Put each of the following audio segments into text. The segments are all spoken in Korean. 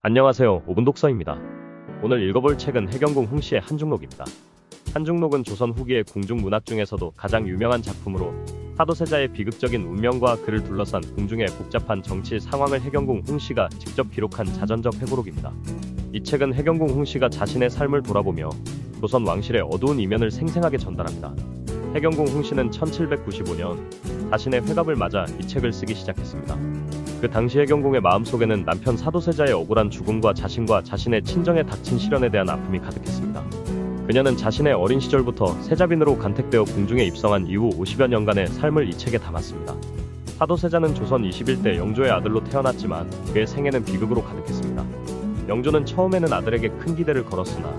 안녕하세요. 오분독서입니다. 오늘 읽어볼 책은 해경궁 홍씨의 한중록입니다. 한중록은 조선 후기의 궁중문학 중에서도 가장 유명한 작품으로 사도세자의 비극적인 운명과 그를 둘러싼 궁중의 복잡한 정치 상황을 해경궁 홍씨가 직접 기록한 자전적 회고록입니다. 이 책은 해경궁 홍씨가 자신의 삶을 돌아보며 조선 왕실의 어두운 이면을 생생하게 전달합니다. 해경궁 홍씨는 1795년 자신의 회갑을 맞아 이 책을 쓰기 시작했습니다. 그 당시 해경궁의 마음속에는 남편 사도세자의 억울한 죽음과 자신과 자신의 친정에 닥친 시련에 대한 아픔이 가득했습니다. 그녀는 자신의 어린 시절부터 세자빈으로 간택되어 궁중에 입성한 이후 50여 년간의 삶을 이 책에 담았습니다. 사도세자는 조선 21대 영조의 아들로 태어났지만 그의 생애는 비극으로 가득했습니다. 영조는 처음에는 아들에게 큰 기대를 걸었으나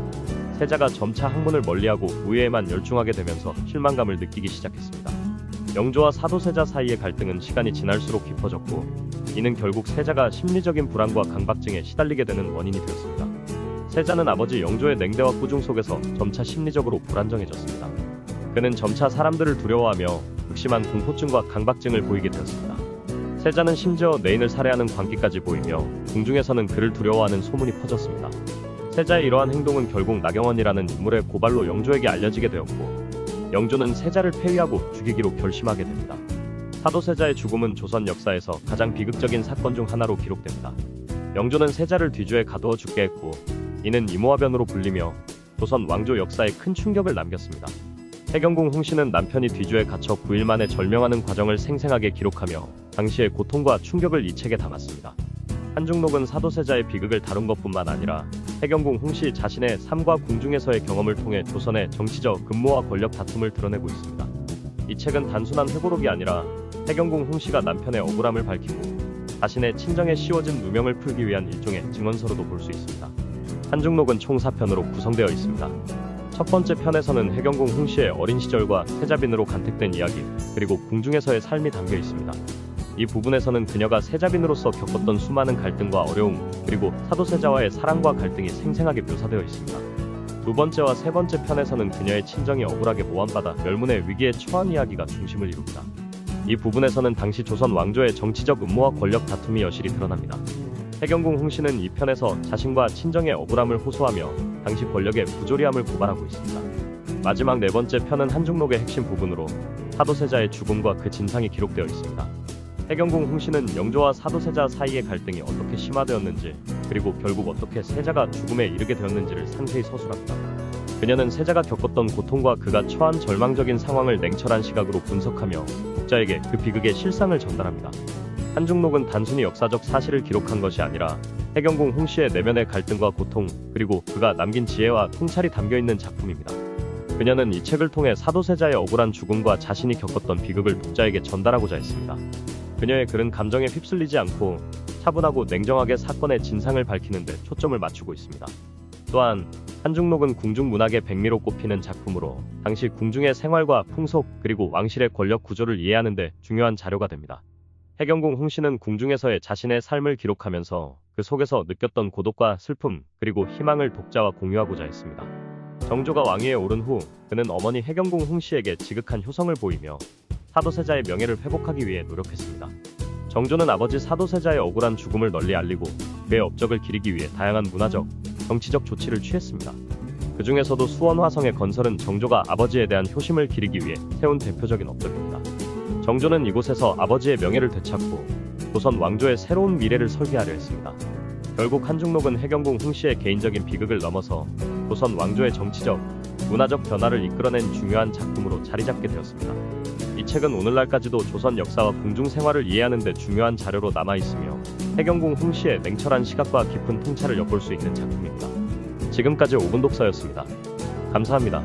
세자가 점차 학문을 멀리하고 우애에만 열중하게 되면서 실망감을 느끼기 시작했습니다. 영조와 사도세자 사이의 갈등은 시간이 지날수록 깊어졌고 이는 결국 세자가 심리적인 불안과 강박증에 시달리게 되는 원인이 되었습니다. 세자는 아버지 영조의 냉대와 꾸중 속에서 점차 심리적으로 불안정해졌습니다. 그는 점차 사람들을 두려워하며 극심한 공포증과 강박증을 보이게 되었습니다. 세자는 심지어 내인을 살해하는 광기까지 보이며 궁중에서는 그를 두려워하는 소문이 퍼졌습니다. 세자의 이러한 행동은 결국 나경원이라는 인물의 고발로 영조에게 알려지게 되었고 영조는 세자를 폐위하고 죽이기로 결심하게 됩니다. 사도세자의 죽음은 조선 역사에서 가장 비극적인 사건 중 하나로 기록됩니다. 영조는 세자를 뒤주에 가두어 죽게 했고 이는 이모화변으로 불리며 조선 왕조 역사에 큰 충격을 남겼습니다. 해경궁 홍씨는 남편이 뒤주에 갇혀 9일 만에 절명하는 과정을 생생하게 기록하며 당시의 고통과 충격을 이 책에 담았습니다. 한중록은 사도세자의 비극을 다룬 것뿐만 아니라 해경궁 홍씨 자신의 삶과 궁중에서의 경험을 통해 조선의 정치적 음모와 권력 다툼을 드러내고 있습니다. 이 책은 단순한 회고록이 아니라 해경궁 홍씨가 남편의 억울함을 밝히고 자신의 친정에 씌워진 누명을 풀기 위한 일종의 증언서로도 볼 수 있습니다. 한중록은 총 4편으로 구성되어 있습니다. 첫 번째 편에서는 해경궁 홍씨의 어린 시절과 세자빈으로 간택된 이야기, 그리고 궁중에서의 삶이 담겨 있습니다. 이 부분에서는 그녀가 세자빈으로서 겪었던 수많은 갈등과 어려움, 그리고 사도세자와의 사랑과 갈등이 생생하게 묘사되어 있습니다. 두 번째와 세 번째 편에서는 그녀의 친정이 억울하게 모함받아 멸문의 위기에 처한 이야기가 중심을 이룹니다. 이 부분에서는 당시 조선 왕조의 정치적 음모와 권력 다툼이 여실히 드러납니다. 해경궁 홍씨는 이 편에서 자신과 친정의 억울함을 호소하며 당시 권력의 부조리함을 고발하고 있습니다. 마지막 네 번째 편은 한중록의 핵심 부분으로 사도세자의 죽음과 그 진상이 기록되어 있습니다. 해경궁 홍씨는 영조와 사도세자 사이의 갈등이 어떻게 심화되었는지, 그리고 결국 어떻게 세자가 죽음에 이르게 되었는지를 상세히 서술합니다. 그녀는 세자가 겪었던 고통과 그가 처한 절망적인 상황을 냉철한 시각으로 분석하며 독자에게 그 비극의 실상을 전달합니다. 한중록은 단순히 역사적 사실을 기록한 것이 아니라 해경궁 홍씨의 내면의 갈등과 고통, 그리고 그가 남긴 지혜와 통찰이 담겨있는 작품입니다. 그녀는 이 책을 통해 사도세자의 억울한 죽음과 자신이 겪었던 비극을 독자에게 전달하고자 했습니다. 그녀의 글은 감정에 휩쓸리지 않고 차분하고 냉정하게 사건의 진상을 밝히는 데 초점을 맞추고 있습니다. 또한 한중록은 궁중문학의 백미로 꼽히는 작품으로 당시 궁중의 생활과 풍속, 그리고 왕실의 권력 구조를 이해하는 데 중요한 자료가 됩니다. 해경궁 홍씨는 궁중에서의 자신의 삶을 기록하면서 그 속에서 느꼈던 고독과 슬픔, 그리고 희망을 독자와 공유하고자 했습니다. 정조가 왕위에 오른 후 그는 어머니 해경궁 홍씨에게 지극한 효성을 보이며 사도세자의 명예를 회복하기 위해 노력했습니다. 정조는 아버지 사도세자의 억울한 죽음을 널리 알리고 그의 업적을 기리기 위해 다양한 문화적, 정치적 조치를 취했습니다. 그 중에서도 수원화성의 건설은 정조가 아버지에 대한 효심을 기리기 위해 세운 대표적인 업적입니다. 정조는 이곳에서 아버지의 명예를 되찾고 조선 왕조의 새로운 미래를 설계하려 했습니다. 결국 한중록은 해경궁 홍씨의 개인적인 비극을 넘어서 조선 왕조의 정치적, 문화적 변화를 이끌어낸 중요한 작품으로 자리잡게 되었습니다. 이 책은 오늘날까지도 조선 역사와 궁중 생활을 이해하는 데 중요한 자료로 남아있으며 해경궁 홍씨의 냉철한 시각과 깊은 통찰을 엿볼 수 있는 작품입니다. 지금까지 오분독서였습니다. 감사합니다.